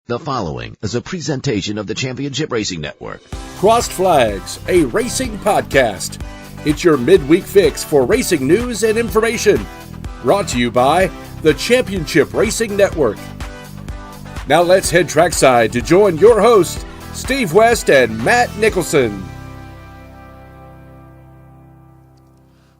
The following is a presentation of the Championship Racing Network. Crossed Flags, a racing podcast. It's your midweek fix for racing news and information. Brought to you by the Championship Racing Network. Now let's head trackside to join your hosts, Steve West and Matt Nicholson.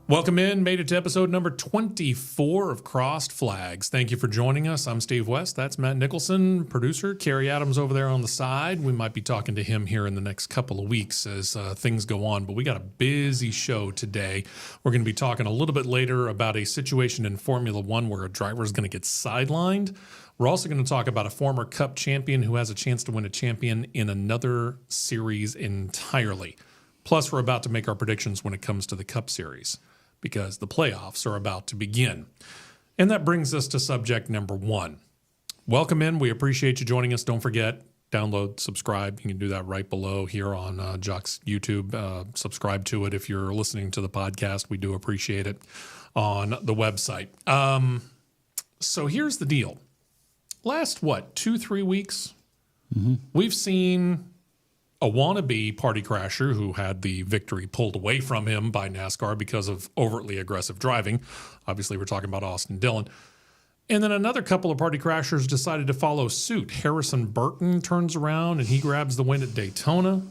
Welcome in. Made it to episode number 24 of Crossed Flags. Thank you for joining us. I'm Steve West. That's Matt Nicholson, producer. Kerry Adams over there on the side. We might be talking to him here in the next couple of weeks as things go on, but we got a busy show today. We're going to be talking a little bit later about a situation in Formula One where a driver is going to get sidelined. We're also going to talk about a former Cup champion who has a chance to win a champion in another series entirely. Plus, we're about to make our predictions when it comes to the Cup Series, because the playoffs are about to begin. And that brings us to subject number one. Welcome in. We appreciate you joining us. Don't forget, download, subscribe. You can do that right below here on Jock's YouTube. Subscribe to it if you're listening to the podcast. We do appreciate it on the website. So here's the deal. Last, 2-3 weeks, we've seen a wannabe party crasher who had the victory pulled away from him by NASCAR because of overtly aggressive driving. Obviously, we're talking about Austin Dillon. And then another couple of party crashers decided to follow suit. Harrison Burton turns around and he grabs the win at Daytona,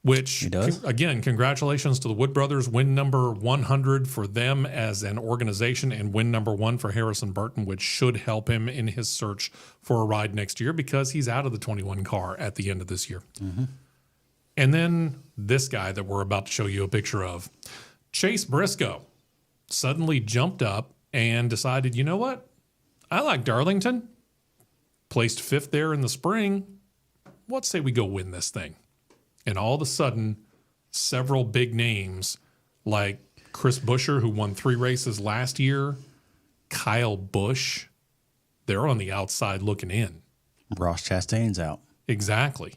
which, again, congratulations to the Wood brothers. Win number 100 for them as an organization and win number 1 for Harrison Burton, which should help him in his search for a ride next year because he's out of the 21 car at the end of this year. And then this guy that we're about to show you a picture of, Chase Briscoe, suddenly jumped up and decided, you know what? I like Darlington. Placed 5th there in the spring. Let's say we go win this thing. And all of a sudden, several big names like Chris Buescher, who won 3 races last year, Kyle Busch, they're on the outside looking in. Ross Chastain's out. Exactly.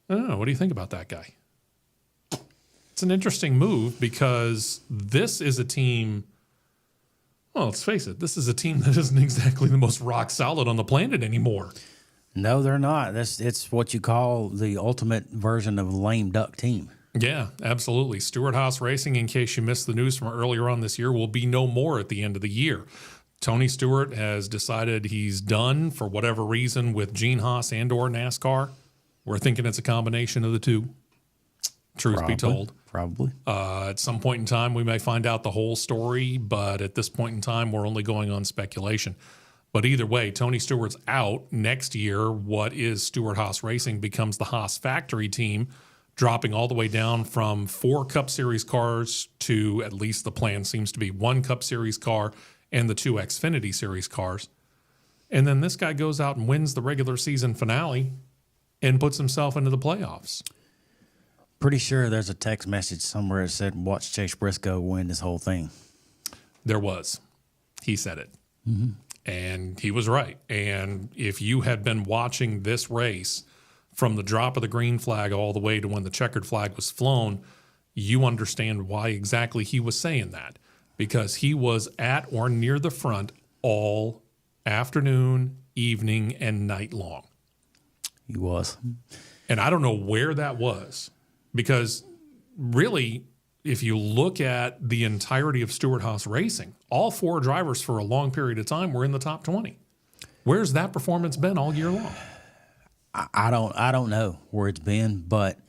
I don't know. What do you think about that guy? It's an interesting move because this is a team, well, let's face it, this is a team that isn't exactly the most rock solid on the planet anymore. No, they're not. It's what you call the ultimate version of a lame duck team. Yeah, absolutely. Stewart-Haas Racing, in case you missed the news from earlier on this year, will be no more at the end of the year. Tony Stewart has decided he's done for whatever reason with Gene Haas and or NASCAR. We're thinking it's a combination of the two. Truth be told. Probably. At some point in time, we may find out the whole story, but at this point in time, we're only going on speculation. But either way, Tony Stewart's out. Next year, what is Stewart-Haas Racing becomes the Haas factory team, dropping all the way down from 4 Cup Series cars to, at least the plan seems to be, 1 Cup Series car and the 2 Xfinity Series cars. And then this guy goes out and wins the regular season finale and puts himself into the playoffs. Pretty sure there's a text message somewhere that said, watch Chase Briscoe win this whole thing. There was. He said it. And he was right. And if you had been watching this race from the drop of the green flag all the way to when the checkered flag was flown, you understand why exactly he was saying that. Because he was at or near the front all afternoon, evening, and night long. He was. And I don't know where that was. Because really, if you look at the entirety of Stewart-Haas Racing, all 4 drivers for a long period of time were in the top 20. Where's that performance been all year long? I don't know where it's been, but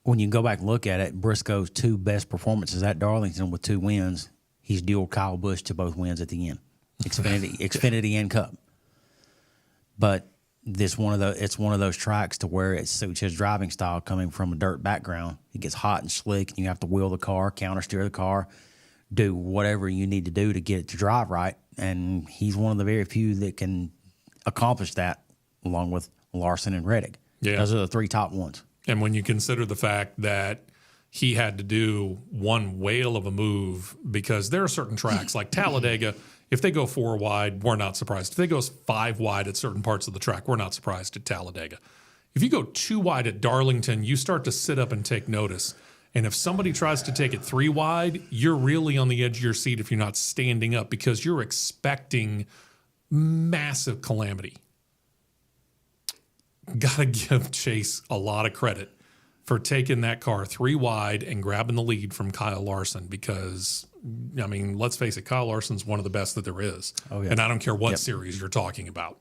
when you go back and look at it, Briscoe's 2 best performances at Darlington with 2 wins, he's dueled Kyle Busch to both wins at the end, Xfinity and Cup. But it's one of those tracks to where it suits his driving style coming from a dirt background. It gets hot and slick, and you have to wheel the car, counter steer the car, do whatever you need to do to get it to drive right. And he's one of the very few that can accomplish that, along with Larson and Reddick. Yeah. Those are the 3 top ones. And when you consider the fact that he had to do one whale of a move, because there are certain tracks like Talladega, if they go 4 wide, we're not surprised. If they go 5 wide at certain parts of the track, we're not surprised at Talladega. If you go 2 wide at Darlington, you start to sit up and take notice. And if somebody tries to take it 3 wide, you're really on the edge of your seat if you're not standing up, because you're expecting massive calamity. Got to give Chase a lot of credit for taking that car 3 wide and grabbing the lead from Kyle Larson because, I mean, let's face it, Kyle Larson's one of the best that there is. Oh, yeah. And I don't care what series you're talking about.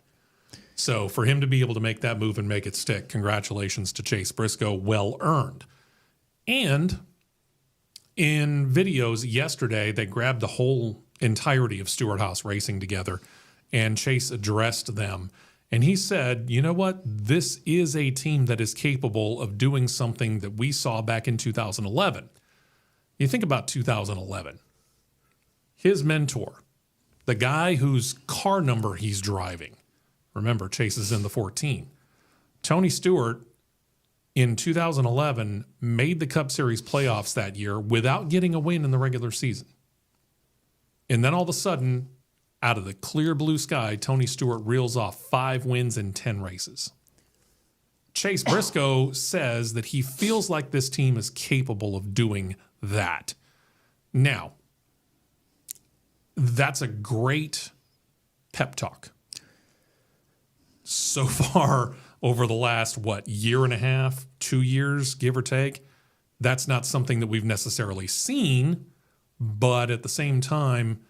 So for him to be able to make that move and make it stick, congratulations to Chase Briscoe, well earned. And in videos yesterday, they grabbed the whole entirety of Stewart-Haas Racing together, and Chase addressed them. And he said, you know what? This is a team that is capable of doing something that we saw back in 2011. You think about 2011. His mentor, the guy whose car number he's driving, remember, Chase is in the 14. Tony Stewart, in 2011, made the Cup Series playoffs that year without getting a win in the regular season. And then all of a sudden, out of the clear blue sky, Tony Stewart reels off 5 wins in 10 races. Chase Briscoe says that he feels like this team is capable of doing that. Now, that's a great pep talk. So far, over the last, year and a half, 2 years, give or take, that's not something that we've necessarily seen. But at the same time,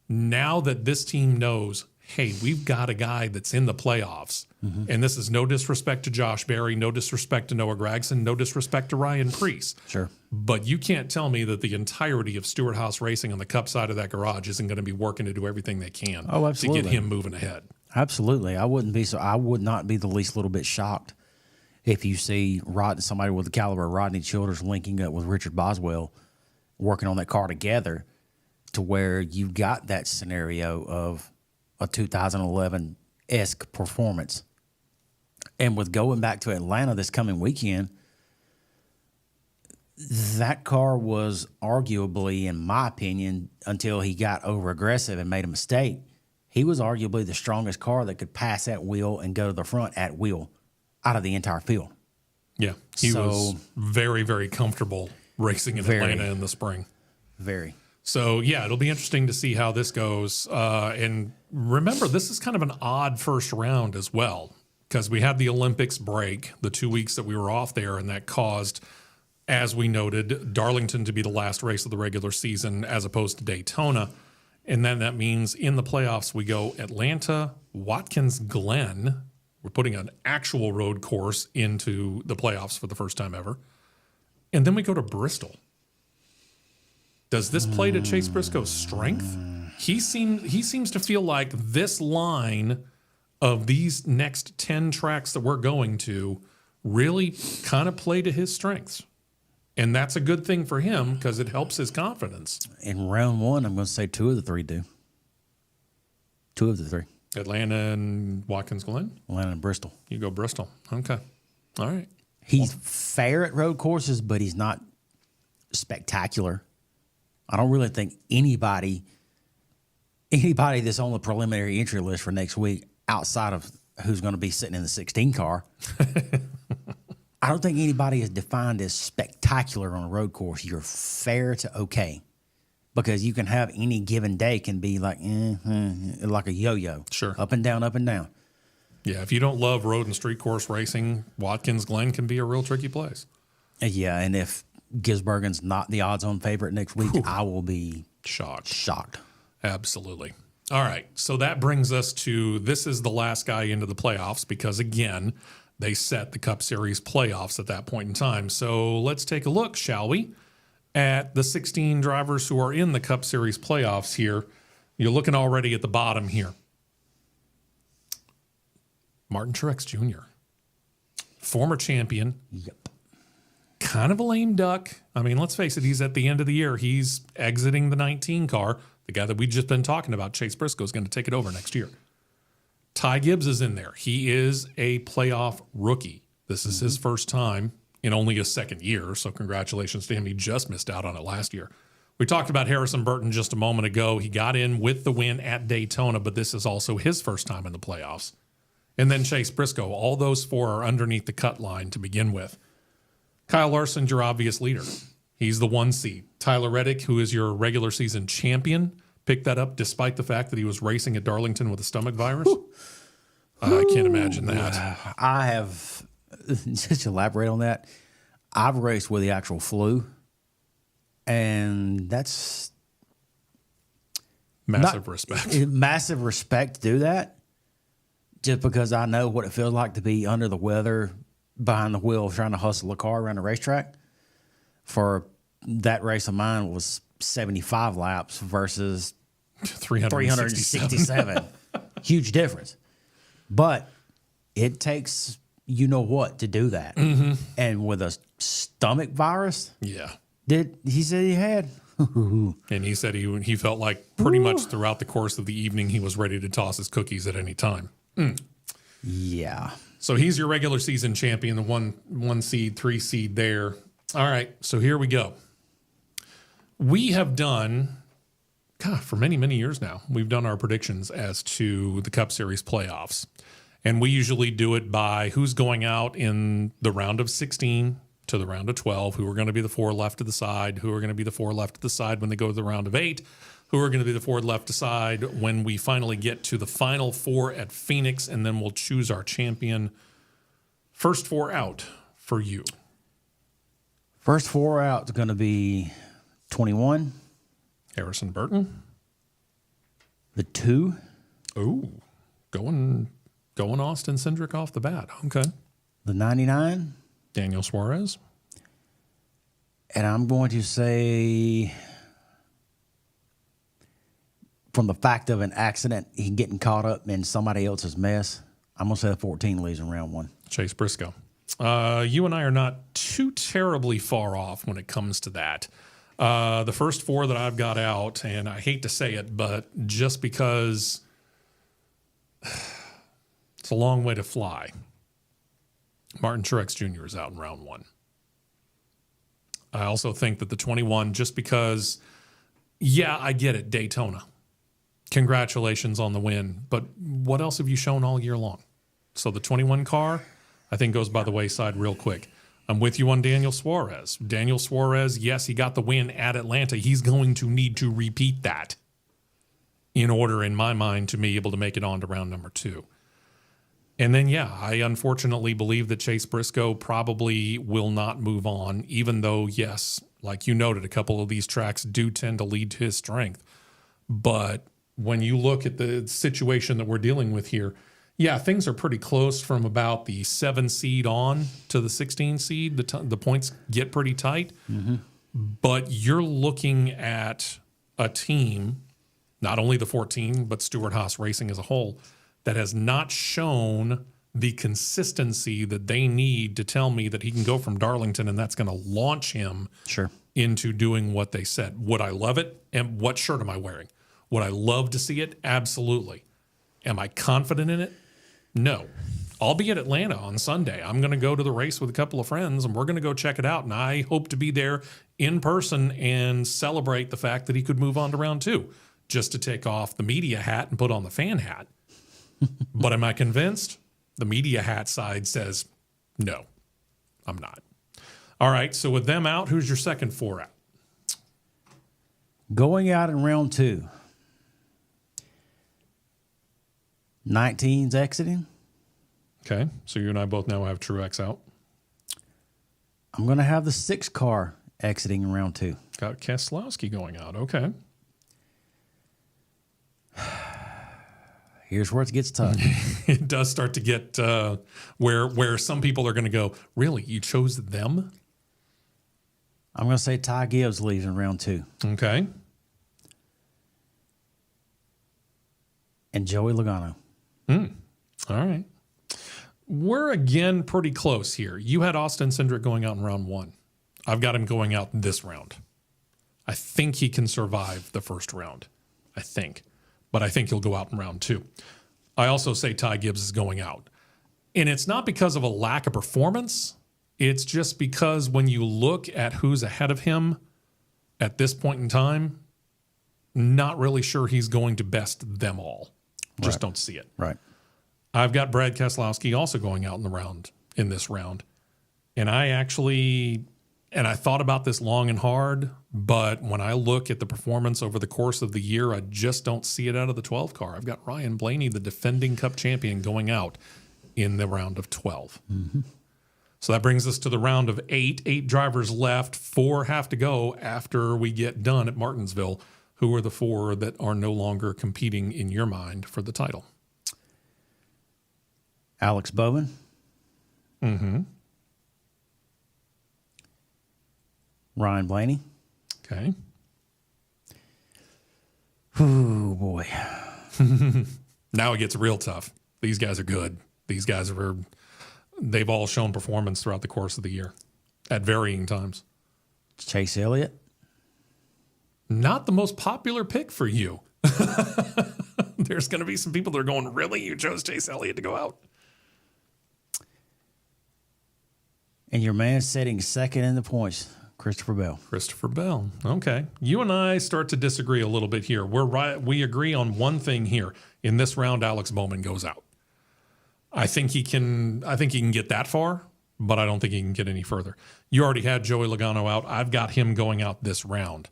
now that this team knows, hey, we've got a guy that's in the playoffs, and this is no disrespect to Josh Berry, no disrespect to Noah Gragson, no disrespect to Ryan Preece. Sure. But you can't tell me that the entirety of Stewart-Haas Racing on the Cup side of that garage isn't going to be working to do everything they can to get him moving ahead. Absolutely. I would not be the least little bit shocked if you see somebody with the caliber of Rodney Childers linking up with Richard Boswell, working on that car together, to where you got that scenario of a 2011-esque performance. And with going back to Atlanta this coming weekend, that car was arguably, in my opinion, until he got over-aggressive and made a mistake, he was arguably the strongest car that could pass at will and go to the front at will out of the entire field. Yeah, he was very, very comfortable racing in Atlanta in the spring. Very. So, yeah, it'll be interesting to see how this goes. And remember, this is kind of an odd first round as well, because we had the Olympics break, the 2 weeks that we were off there, and that caused, as we noted, Darlington to be the last race of the regular season as opposed to Daytona. And then that means in the playoffs, we go Atlanta, Watkins Glen. We're putting an actual road course into the playoffs for the first time ever. And then we go to Bristol. Does this play to Chase Briscoe's strength? He seems to feel like this line of these next 10 tracks that we're going to really kind of play to his strengths. And that's a good thing for him because it helps his confidence. In round one, I'm going to say 2 of the 3 do. 2 of the 3. Atlanta and Watkins Glen? Atlanta and Bristol. You go Bristol. Okay. All right. He's fair at road courses, but he's not spectacular. I don't really think anybody that's on the preliminary entry list for next week, outside of who's going to be sitting in the 16 car, I don't think anybody is defined as spectacular on a road course. You're fair to okay, because you can have any given day can be like like a yo-yo. Sure. Up and down, up and down. Yeah, if you don't love road and street course racing, Watkins Glen can be a real tricky place. Yeah, and if Gisbergen's not the odds-on favorite next week, I will be shocked. Absolutely. All right, so that brings us to this is the last guy into the playoffs because, again, they set the Cup Series playoffs at that point in time. So let's take a look, shall we, at the 16 drivers who are in the Cup Series playoffs here. You're looking already at the bottom here. Martin Truex Jr., former champion. Yep. Kind of a lame duck. I mean, let's face it, he's at the end of the year. He's exiting the 19 car. The guy that we've just been talking about, Chase Briscoe, is going to take it over next year. Ty Gibbs is in there. He is a playoff rookie. This is his first time in only a second year, so congratulations to him. He just missed out on it last year. We talked about Harrison Burton just a moment ago. He got in with the win at Daytona, but this is also his first time in the playoffs. And then Chase Briscoe. All those 4 are underneath the cut line to begin with. Kyle Larson's your obvious leader. He's the 1 seed. Tyler Reddick, who is your regular season champion, pick that up despite the fact that he was racing at Darlington with a stomach virus? I can't imagine that. I have, just to elaborate on that, I've raced with the actual flu, and that's Massive respect. Massive respect to do that, just because I know what it feels like to be under the weather, behind the wheel, trying to hustle a car around the racetrack. For that race of mine was 75 laps versus 367. Huge difference. But it takes you-know-what to do that. Mm-hmm. And with a stomach virus, he said he had. And he said he felt like pretty much throughout the course of the evening he was ready to toss his cookies at any time. Yeah. So he's your regular season champion, the one seed, 3 seed there. All right, so here we go. We have done, for many, many years now, we've done our predictions as to the Cup Series playoffs. And we usually do it by who's going out in the round of 16 to the round of 12, who are going to be the 4 left to the side, who are going to be the 4 left to the side when they go to the round of 8, who are going to be the 4 left to side when we finally get to the final 4 at Phoenix, and then we'll choose our champion. First 4 out for you. First 4 out is going to be 21. Harrison Burton. The 2. Oh, going Austin Cindric off the bat. Okay. The 99. Daniel Suarez. And I'm going to say, from the fact of an accident, he getting caught up in somebody else's mess, I'm going to say the 14 leaves in round 1. Chase Briscoe. You and I are not too terribly far off when it comes to that. The first 4 that I've got out, and I hate to say it, but just because it's a long way to fly, Martin Truex Jr. is out in round 1. I also think that the 21, just because, I get it, Daytona. Congratulations on the win, but what else have you shown all year long? So the 21 car, I think, goes by the wayside real quick. I'm with you on Daniel Suarez. Daniel Suarez, yes, he got the win at Atlanta. He's going to need to repeat that in order, in my mind, to be able to make it on to round number 2. And then, I unfortunately believe that Chase Briscoe probably will not move on, even though, yes, like you noted, a couple of these tracks do tend to lead to his strength. But when you look at the situation that we're dealing with here, things are pretty close from about the 7 seed on to the 16 seed. The points get pretty tight. Mm-hmm. But you're looking at a team, not only the 14, but Stewart-Haas Racing as a whole, that has not shown the consistency that they need to tell me that he can go from Darlington and that's going to launch him into doing what they said. Would I love it? And what shirt am I wearing? Would I love to see it? Absolutely. Am I confident in it? No. I'll be at Atlanta on Sunday. I'm going to go to the race with a couple of friends, and we're going to go check it out. And I hope to be there in person and celebrate the fact that he could move on to round 2, just to take off the media hat and put on the fan hat. But am I convinced? The media hat side says, no, I'm not. All right, so with them out, who's your second 4 out? Going out in round 2. 19's exiting. Okay, so you and I both now have Truex out. I'm going to have the 6 car exiting in round 2. Got Keselowski going out. Okay. Here's where it gets tough. It does start to get where some people are going to go, really? You chose them? I'm going to say Ty Gibbs leaves in round 2. Okay. And Joey Logano. All right. We're again pretty close here. You had Austin Cindric going out in round 1. I've got him going out this round. I think he can survive the first round. I think. But I think he'll go out in round 2. I also say Ty Gibbs is going out. And it's not because of a lack of performance. It's just because when you look at who's ahead of him at this point in time, not really sure he's going to best them all. Just don't see it. Right. I've got Brad Keselowski also going out in this round. And I actually And I thought about this long and hard, but when I look at the performance over the course of the year, I just don't see it out of the 12 car. I've got Ryan Blaney, the defending Cup champion, going out in the round of 12. Mm-hmm. So that brings us to the round of 8. 8 drivers left. 4 have to go after we get done at Martinsville. Who are the 4 that are no longer competing in your mind for the title? Alex Bowman. Mm-hmm. Ryan Blaney. Okay. Oh, boy. Now it gets real tough. These guys are good. They've all shown performance throughout the course of the year at varying times. Chase Elliott. Not the most popular pick for you. There's going to be some people that are going, really? You chose Chase Elliott to go out? And your man sitting second in the points, Christopher Bell. Christopher Bell. Okay. You and I start to disagree a little bit here. We agree on one thing here. In this round, Alex Bowman goes out. I think he can get that far, but I don't think he can get any further. You already had Joey Logano out. I've got him going out this round.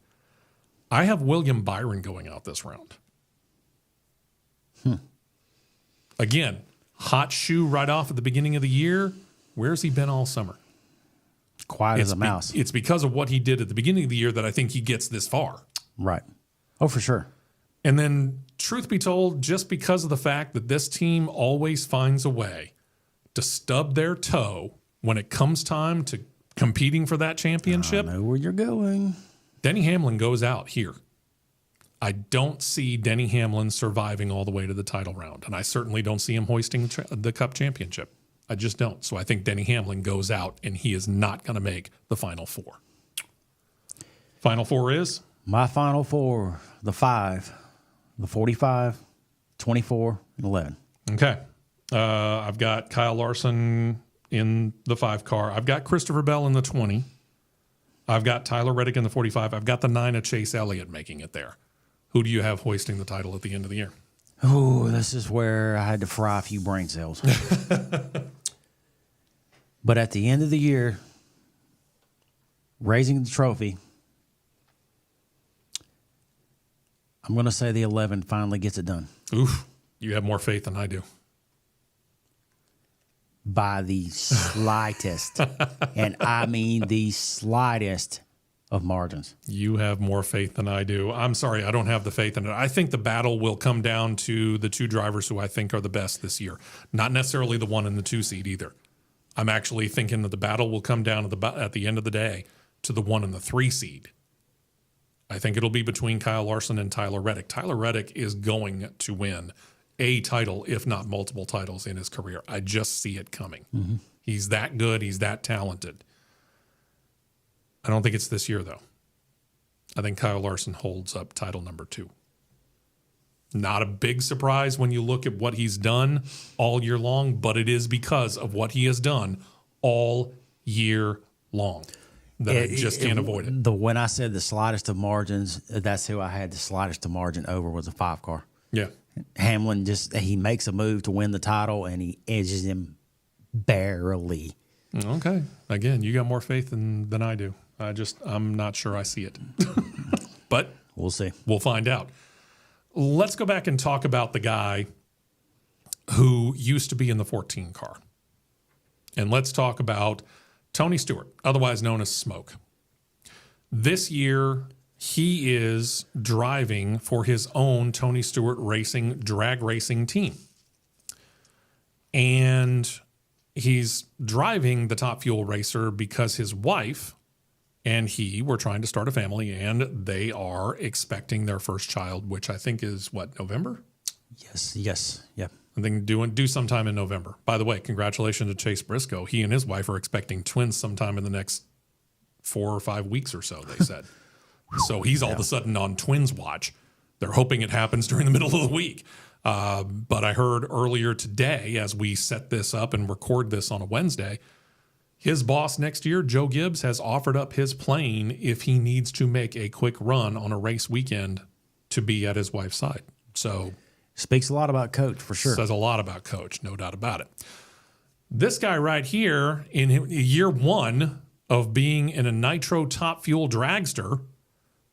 I have William Byron going out this round. Again, hot shoe right off at the beginning of the year. Where's he been all summer? Quiet as a mouse. It's because of what he did at the beginning of the year that I think he gets this far. Right. Oh, for sure. And then, truth be told, just because of the fact that this team always finds a way to stub their toe when it comes time to competing for that championship. I know where you're going. Denny Hamlin goes out here. I don't see Denny Hamlin surviving all the way to the title round, and I certainly don't see him hoisting the Cup championship. I just don't. So I think Denny Hamlin goes out, and he is not going to make the Final Four. Final Four is? My Final Four, the 5, the 45, 24, and 11. Okay. I've got Kyle Larson in the 5 car. I've got Christopher Bell in the 20. I've got Tyler Reddick in the 45. I've got the 9 of Chase Elliott making it there. Who do you have hoisting the title at the end of the year? Oh, this is where I had to fry a few brain cells. But at the end of the year, raising the trophy, I'm going to say the 11 finally gets it done. Oof, you have more faith than I do. By the slightest, and I mean the slightest of margins. You have more faith than I do. I'm sorry, I don't have the faith in it. I think the battle will come down to the 2 drivers who I think are the best this year. Not necessarily the 1 and the 2 seed either. I'm actually thinking that the battle will come down at the end of the day to the 1 and the 3 seed. I think it'll be between Kyle Larson and Tyler Reddick. Tyler Reddick is going to win a title, if not multiple titles in his career. I just see it coming. Mm-hmm. He's that good. He's that talented. I don't think it's this year, though. I think Kyle Larson holds up title number 2. Not a big surprise when you look at what he's done all year long, but it is because of what he has done all year long that I just can't avoid it. When I said the slightest of margins, that's who I had the slightest of margin over was a 5 car. Yeah. Hamlin he makes a move to win the title and he edges him barely. Okay. Again, you got more faith than I do. I'm not sure I see it. But we'll see. We'll find out. Let's go back and talk about the guy who used to be in the 14 car. And let's talk about Tony Stewart, otherwise known as Smoke. This year, he is driving for his own Tony Stewart Racing drag racing team. And he's driving the Top Fuel Racer because his wife and he were trying to start a family, and they are expecting their first child, which I think is, November? Yes. Yep. I think do sometime in November. By the way, congratulations to Chase Briscoe. He and his wife are expecting twins sometime in the next 4 or 5 weeks or so, they said. So he's all of a sudden on twins watch. They're hoping it happens during the middle of the week. But I heard earlier today, as we set this up and record this on a Wednesday, his boss next year, Joe Gibbs, has offered up his plane if he needs to make a quick run on a race weekend to be at his wife's side. So speaks a lot about Coach, for sure. Says a lot about Coach, no doubt about it. This guy right here, in year 1, of being in a nitro top fuel dragster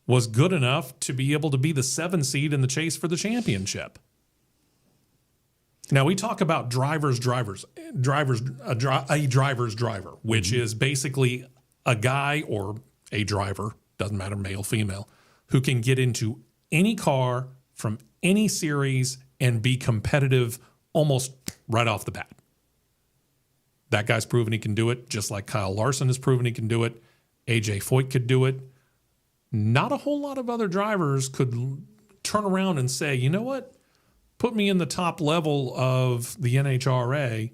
was good enough to be able to be the 7 seed in the chase for the championship. Now we talk about driver's driver, which is basically a guy or a driver, doesn't matter, male, female, who can get into any car from any series and be competitive almost right off the bat. That guy's proven he can do it, just like Kyle Larson has proven he can do it. AJ Foyt could do it. Not a whole lot of other drivers could turn around and say, you know what? Put me in the top level of the NHRA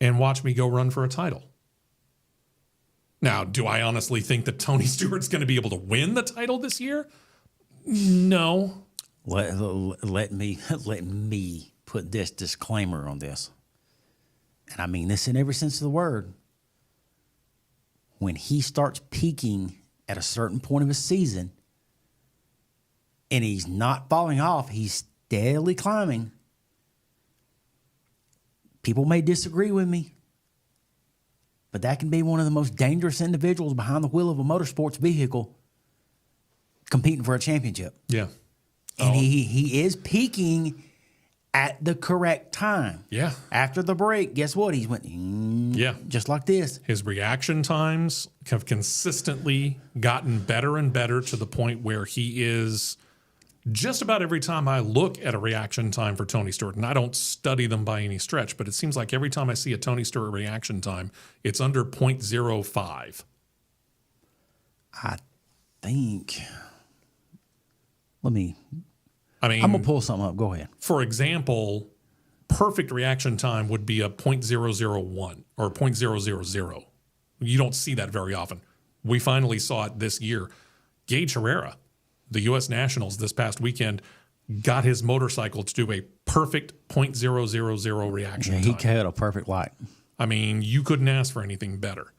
and watch me go run for a title. Now, do I honestly think that Tony Stewart's going to be able to win the title this year? No. Let me put this disclaimer on this. And I mean this in every sense of the word. When he starts peaking at a certain point of his season and he's not falling off, he's steadily climbing. People may disagree with me, but that can be one of the most dangerous individuals behind the wheel of a motorsports vehicle competing for a championship. Yeah. And he is peaking at the correct time. Yeah. After the break, guess what? He's went, just like this. His reaction times have consistently gotten better and better to the point where he is just about every time I look at a reaction time for Tony Stewart, and I don't study them by any stretch, but it seems like every time I see a Tony Stewart reaction time, it's under 0.05. I think, I'm going to pull something up. Go ahead. For example, perfect reaction time would be a 0.001 or 0.000. You don't see that very often. We finally saw it this year. Gage Herrera, the U.S. Nationals this past weekend, got his motorcycle to do a perfect 0.000 reaction time. He cut a perfect light. I mean, you couldn't ask for anything better.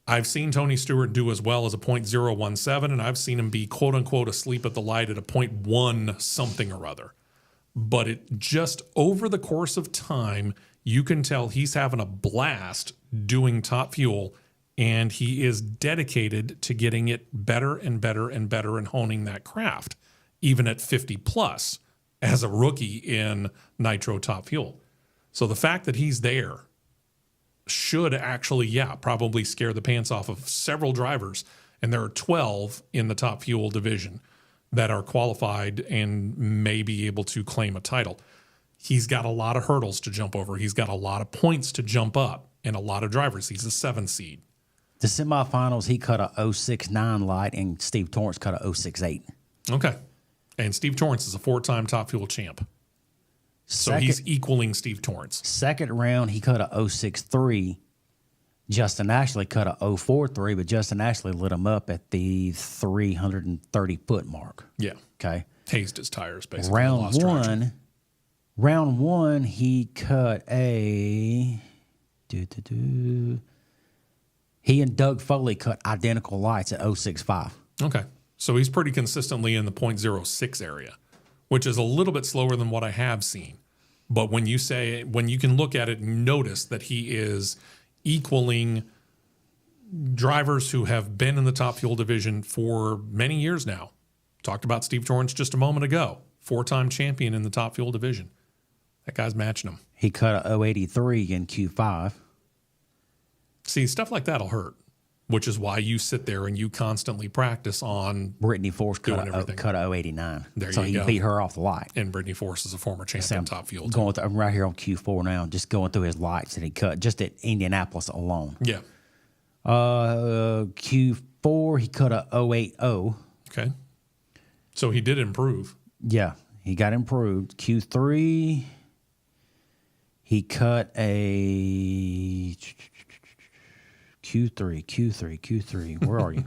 I've seen Tony Stewart do as well as a 0.017, and I've seen him be quote-unquote asleep at the light at a 0.1 something or other. But it just over the course of time, you can tell he's having a blast doing Top Fuel, and he is dedicated to getting it better and better and better and honing that craft, even at 50 plus as a rookie in Nitro Top Fuel. So the fact that he's there should actually, probably scare the pants off of several drivers. And there are 12 in the Top Fuel division that are qualified and may be able to claim a title. He's got a lot of hurdles to jump over. He's got a lot of points to jump up and a lot of drivers. He's a 7 seed. The semifinals, he cut a 069 light and Steve Torrence cut a 068. Okay. And Steve Torrence is a 4-time Top Fuel champ. So he's equaling Steve Torrence. Second round, he cut a 063. Justin Ashley cut a 043, but Justin Ashley lit him up at the 330-foot mark. Yeah. Okay. Hazed his tires, basically. Round one, he cut a... He and Doug Foley cut identical lights at 065. Okay. So he's pretty consistently in the 0.06 area, which is a little bit slower than what I have seen. But when you can look at it and notice that he is equaling drivers who have been in the Top Fuel division for many years now. Talked about Steve Torrence just a moment ago, 4-time champion in the Top Fuel division. That guy's matching him. He cut a 083 in Q5. See, stuff like that'll hurt, which is why you sit there and you constantly practice on Brittany Force cut a 089. So he beat her off the light. And Brittany Force is a former champion Top Fuel. I'm right here on Q4 now, just going through his lights that he cut just at Indianapolis alone. Yeah. Q4, he cut a 080. Okay. So he did improve. Yeah, he got improved. Q3, he cut a... Q3. Where are you?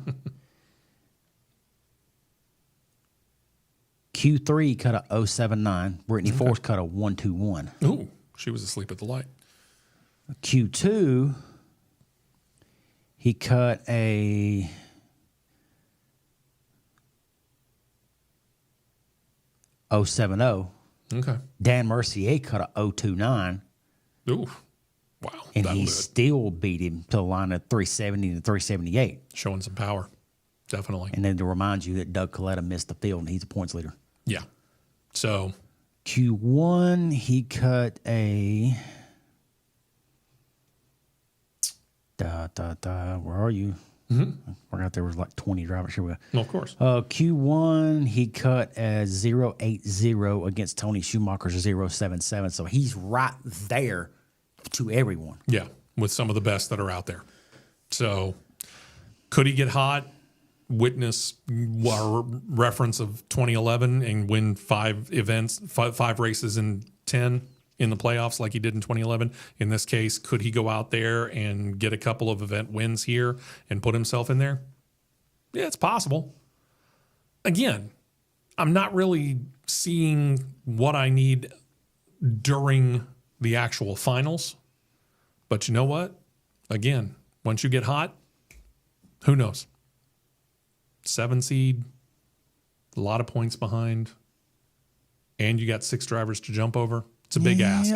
Q3 cut a 079. Brittany Force cut a 121. Ooh, she was asleep at the light. Q2, he cut a 070. Okay. Dan Mercier cut a 029. Ooh. Wow. And that'll he do it. still beat him to the line of 370 to 378. Showing some power. Definitely. And then to remind you that Doug Coletta missed the field, and he's a points leader. Yeah. So Q1, he cut a... where are you? Mm-hmm. I forgot there was like 20 drivers. Here we go. well, of course. Q1, he cut a 0.80 against Tony Schumacher's 0.77. So he's right there to everyone. Yeah. With some of the best that are out there. So could he get hot? Witness our reference of 2011 and win 5 races in 10 in the playoffs like he did in 2011. In this case, could he go out there and get a couple of event wins here and put himself in there? Yeah, it's possible. Again, I'm not really seeing what I need during the actual finals. But you know what? Again, once you get hot, who knows? 7 seed, a lot of points behind, and you got 6 drivers to jump over. It's a big ask.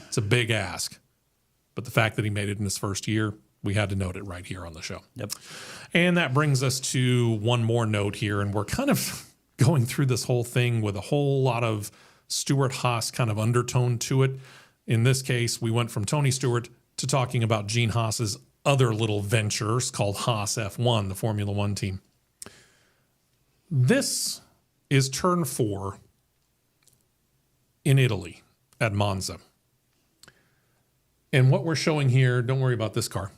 It's a big ask. But the fact that he made it in his first year, we had to note it right here on the show. Yep. And that brings us to one more note here, and we're kind of going through this whole thing with a whole lot of Stewart Haas kind of undertone to it. In this case, we went from Tony Stewart to talking about Gene Haas's other little ventures called Haas F1, the Formula One team. This is turn 4 in Italy at Monza. And what we're showing here, don't worry about this car.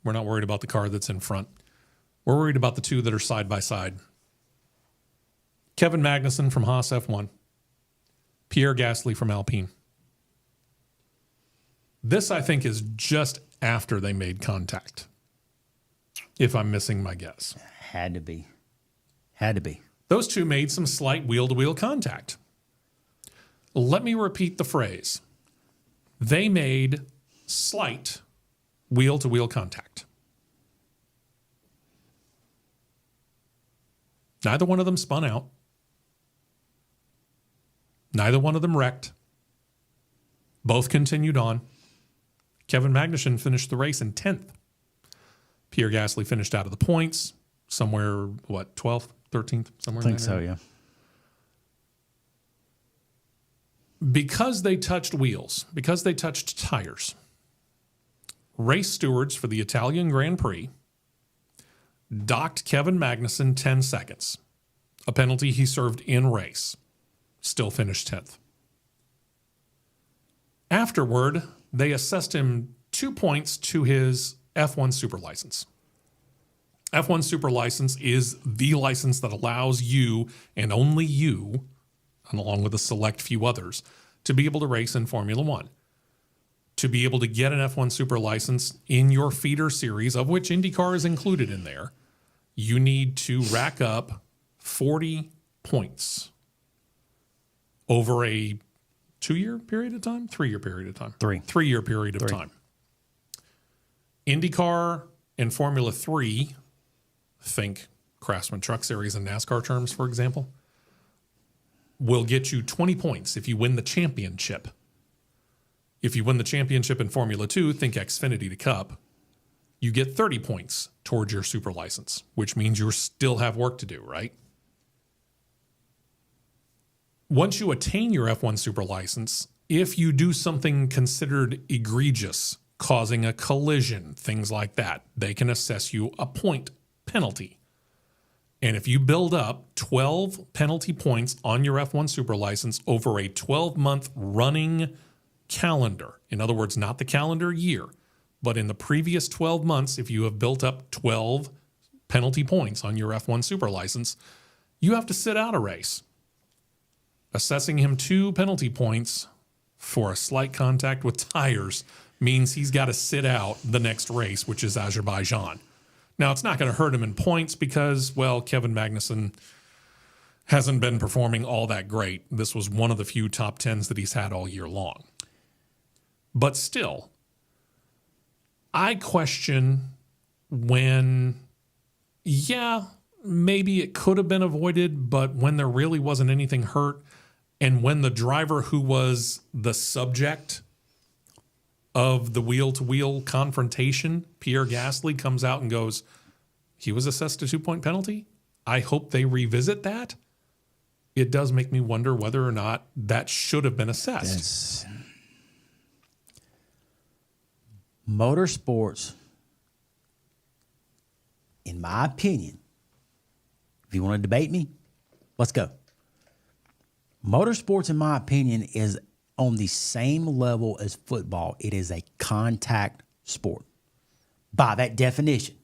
We're not worried about the car that's in front. We're worried about the 2 that are side by side. Kevin Magnussen from Haas F1, Pierre Gasly from Alpine. This, I think, is just after they made contact, if I'm missing my guess. Had to be. Those 2 made some slight wheel-to-wheel contact. Let me repeat the phrase. They made slight wheel-to-wheel contact. Neither one of them spun out. Neither one of them wrecked. Both continued on. Kevin Magnussen finished the race in 10th. Pierre Gasly finished out of the points, somewhere, 12th, 13th, somewhere I think in so, there. yeah. Because they touched wheels, because they touched tires, race stewards for the Italian Grand Prix docked Kevin Magnussen 10 seconds, a penalty he served in race. Still finished 10th. Afterward, they assessed him 2 points to his F1 Super License. F1 Super License is the license that allows you, and only you, and along with a select few others, to be able to race in Formula One. To be able to get an F1 Super License in your feeder series, of which Indycar is included in there, you need to rack up 40 points over a 2-year period of time? 3-year period of time? 3-year period of time. Indycar and Formula 3, think Craftsman Truck Series and NASCAR terms, for example, will get you 20 points if you win the championship. If you win the championship in Formula 2, think Xfinity to Cup, you get 30 points towards your super license, which means you still have work to do, right? Once you attain your F1 super license, if you do something considered egregious, causing a collision, things like that, they can assess you a point penalty. And if you build up 12 penalty points on your F1 super license over a 12-month running calendar, in other words, not the calendar year, but in the previous 12 months, if you have built up 12 penalty points on your F1 super license, you have to sit out a race. Assessing him 2 penalty points for a slight contact with tires means he's got to sit out the next race, which is Azerbaijan. Now, it's not going to hurt him in points because, well, Kevin Magnussen hasn't been performing all that great. This was one of the few top 10s that he's had all year long. But still, I question when, yeah, maybe it could have been avoided, but when there really wasn't anything hurt, and when the driver who was the subject of the wheel-to-wheel confrontation, Pierre Gasly comes out and goes, he was assessed a 2-point penalty? I hope they revisit that. It does make me wonder whether or not that should have been assessed. Motorsports, in my opinion, if you want to debate me, let's go. Motorsports, in my opinion, is on the same level as football. It is a contact sport. By that definition,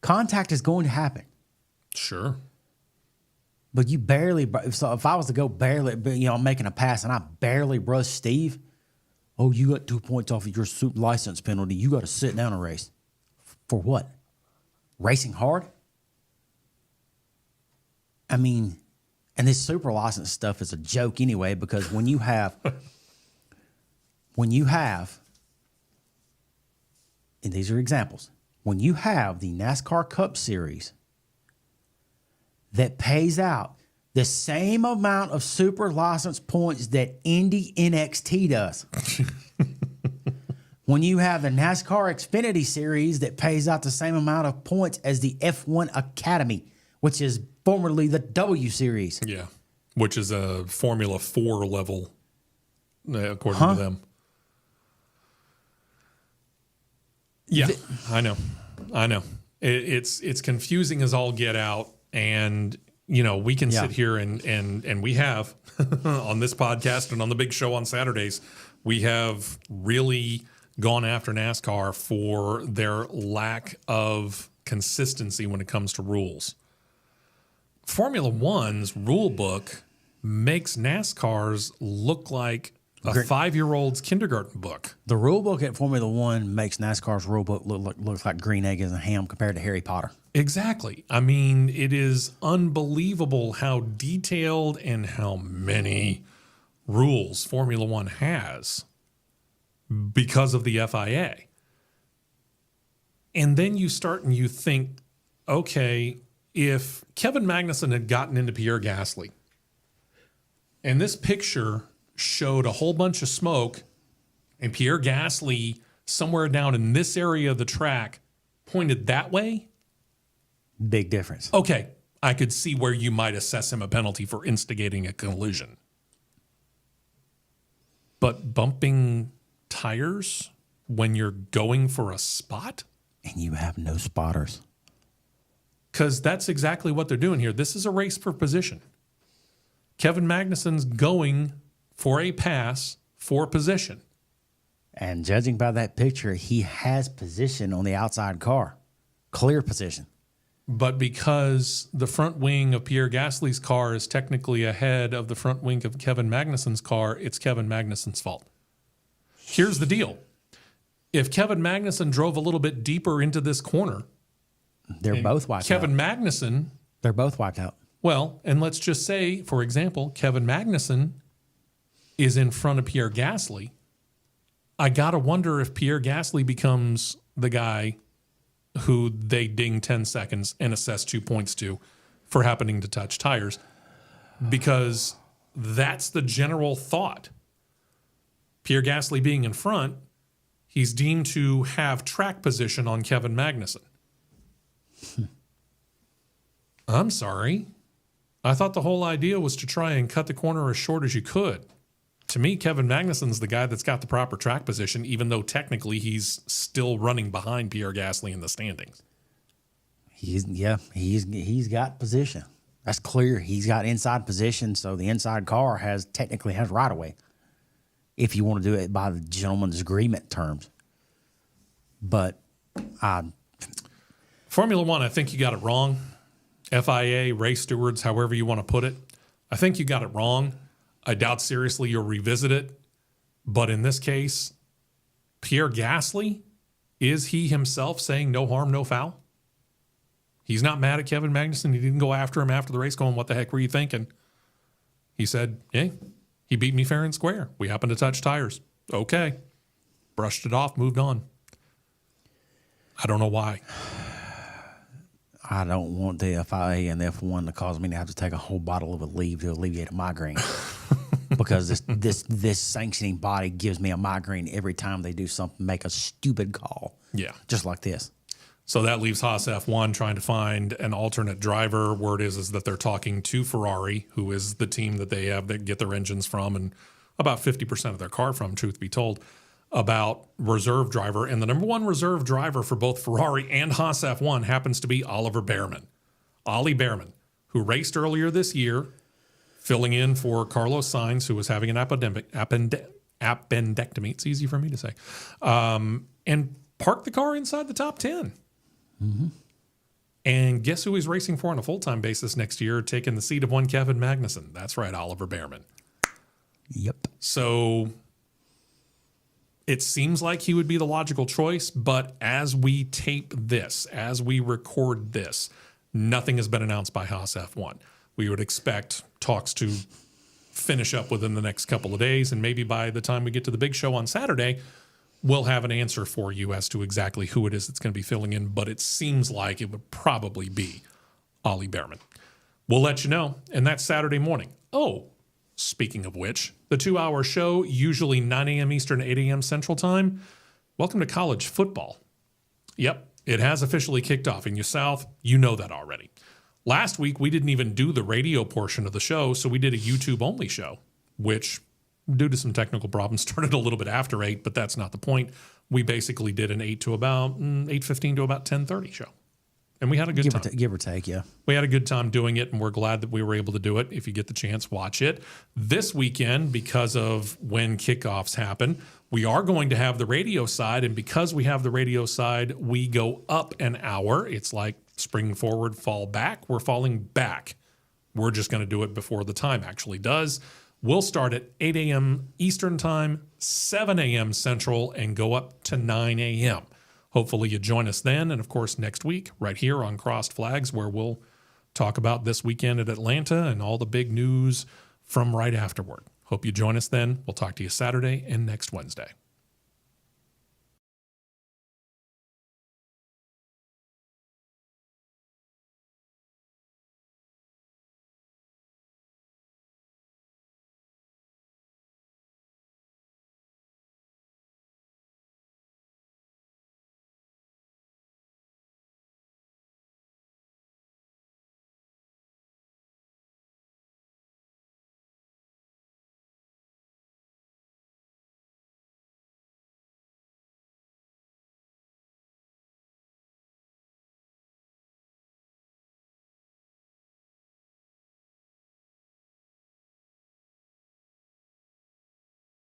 contact is going to happen. Sure. But you barely, so if I was to go barely, I'm making a pass and I barely brush Steve, oh, you got 2 points off of your license penalty. You got to sit down and race. For what? Racing hard? I mean, and this super license stuff is a joke anyway, because when you have, and these are examples, when you have the NASCAR Cup Series that pays out the same amount of super license points that Indy NXT does. When you have the NASCAR Xfinity Series that pays out the same amount of points as the F1 Academy, which is formerly the W Series. Yeah, which is a Formula 4 level, according to them. Yeah, I know. It's confusing as all get out. And, we can sit here and we have on this podcast and on the big show on Saturdays, we have really gone after NASCAR for their lack of consistency when it comes to rules. Formula One's rule book makes NASCAR's look like a 5-year-old's kindergarten book. The rule book at Formula One makes NASCAR's rule book look like green egg and ham compared to Harry Potter. Exactly. I mean, it is unbelievable how detailed and how many rules Formula One has because of the FIA. And then you start and you think, okay, if Kevin Magnussen had gotten into Pierre Gasly, and this picture showed a whole bunch of smoke, and Pierre Gasly, somewhere down in this area of the track, pointed that way. Big difference. Okay, I could see where you might assess him a penalty for instigating a collision. But bumping tires when you're going for a spot? And you have no spotters. Because that's exactly what they're doing here. This is a race for position. Kevin Magnussen's going for a pass for position. And judging by that picture, he has position on the outside car. Clear position. But because the front wing of Pierre Gasly's car is technically ahead of the front wing of Kevin Magnussen's car, it's Kevin Magnussen's fault. Here's the deal. If Kevin Magnussen drove a little bit deeper into this corner, they're both wiped out. Kevin Magnussen, they're both wiped out. Well, and let's just say, for example, Kevin Magnussen is in front of Pierre Gasly. I got to wonder if Pierre Gasly becomes the guy who they ding 10 seconds and assess 2 points to for happening to touch tires, because that's the general thought. Pierre Gasly being in front, he's deemed to have track position on Kevin Magnussen. I'm sorry. I thought the whole idea was to try and cut the corner as short as you could. To me, Kevin Magnussen's the guy that's got the proper track position, even though technically he's still running behind Pierre Gasly in the standings. He's got position. That's clear. He's got inside position, so the inside car technically has right of way. If you want to do it by the gentleman's agreement terms. But Formula One, I think you got it wrong. FIA, race stewards, however you want to put it. I think you got it wrong. I doubt seriously you'll revisit it. But in this case, Pierre Gasly, is he himself saying no harm, no foul? He's not mad at Kevin Magnussen. He didn't go after him after the race going, what the heck were you thinking? He said, hey, he beat me fair and square. We happened to touch tires. Okay. Brushed it off, moved on. I don't know why. I don't want the FIA and the F1 to cause me to have to take a whole bottle of Aleve to alleviate a migraine. because this sanctioning body gives me a migraine every time they do something, make a stupid call. Yeah. Just like this. So that leaves Haas F1 trying to find an alternate driver. Word is that they're talking to Ferrari, who is the team that they have that get their engines from and about 50% of their car from, truth be told, about reserve driver. And the number one reserve driver for both Ferrari and Haas F1 happens to be Oliver Behrman. Ollie Behrman, who raced earlier this year, filling in for Carlos Sainz, who was having an appendectomy. It's easy for me to say. And parked the car inside the top 10. Mm-hmm. And guess who he's racing for on a full-time basis next year, taking the seat of one Kevin Magnussen? That's right, Oliver Behrman. Yep. So it seems like he would be the logical choice, but as we tape this, as we record this, nothing has been announced by Haas F1. We would expect talks to finish up within the next couple of days, and maybe by the time we get to the big show on Saturday, we'll have an answer for you as to exactly who it is that's going to be filling in, but it seems like it would probably be Ollie Behrman. We'll let you know, and that's Saturday morning. Oh, speaking of which, the 2-hour show, usually 9 a.m. Eastern, 8 a.m. Central Time. Welcome to college football. Yep, it has officially kicked off. In your South, you know that already. Last week, we didn't even do the radio portion of the show, so we did a YouTube-only show, which, due to some technical problems, started a little bit after 8, but that's not the point. We basically did an 8 to about 8:15 to about 10:30 show. And we had a good time. Give or take, yeah. We had a good time doing it, and we're glad that we were able to do it. If you get the chance, watch it. This weekend, because of when kickoffs happen, we are going to have the radio side, and because we have the radio side, we go up an hour. It's like spring forward, fall back. We're falling back. We're just going to do it before the time actually does. We'll start at 8 a.m. Eastern Time, 7 a.m. Central, and go up to 9 a.m. Hopefully you join us then. And, of course, next week, right here on Crossed Flags, where we'll talk about this weekend at Atlanta and all the big news from right afterward. Hope you join us then. We'll talk to you Saturday and next Wednesday.